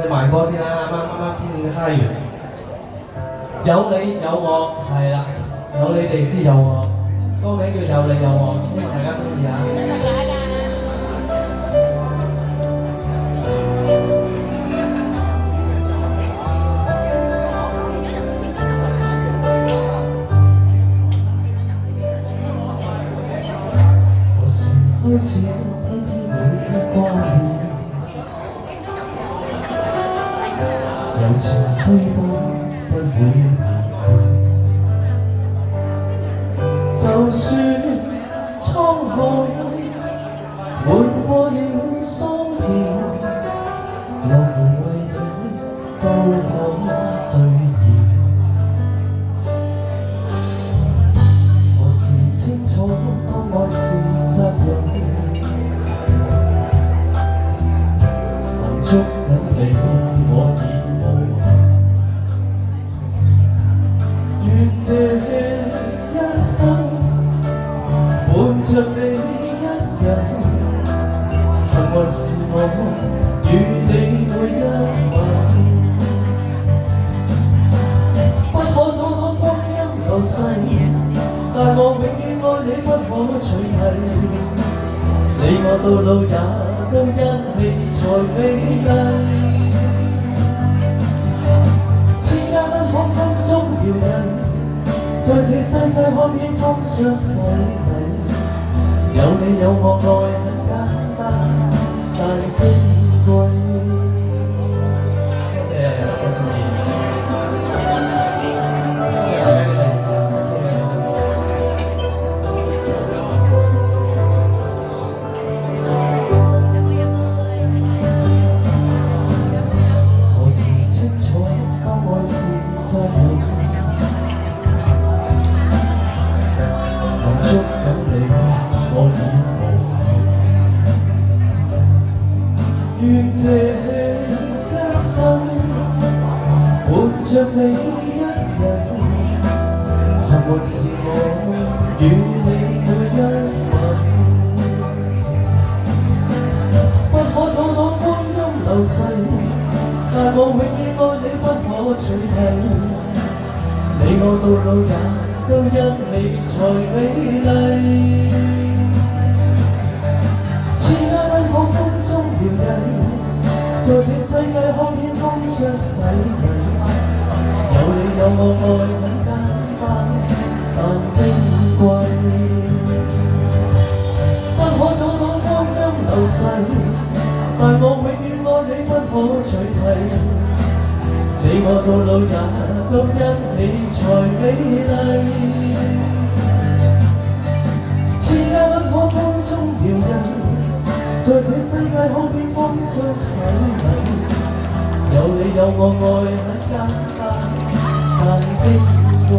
慢歌先啦，啱先嗨完。有你有我，係啦，有你哋先有我。歌名叫有你有我，希望大家中意啊！何時開始天天會掛念？友情對簿不會疲倦，就算滄海換過了桑田，諾言遺許都可兌現。何時清楚當愛是責任，能捉緊你我已願這一生伴着你一人，幸運是我與你每一吻，不可阻擋光陰流逝，但我永遠愛你不可取替，你我到老也都因你才美麗。火風中搖曳，在這世界看遍風霜洗禮，有你有我愛很簡單，但矜貴。多謝郭善儀，大家嘅利是啊！何時清楚當愛是責任，能捉緊你我已無憾，願這一生伴着你一人，幸運是我與你每一吻，不可阻擋光陰流逝，但我永遠愛你不可取替，你我到老也都因你才美麗。似那燈火風中搖曳，在這世界看遍風霜洗禮，有你有我愛很簡單，但矜貴。不可阻擋光陰流逝，但我永遠愛你不可取替，你我到老也都因你才美麗。似那燈火風中搖曳，在這世界看遍風霜洗禮，有你有我愛很簡單，但矜貴。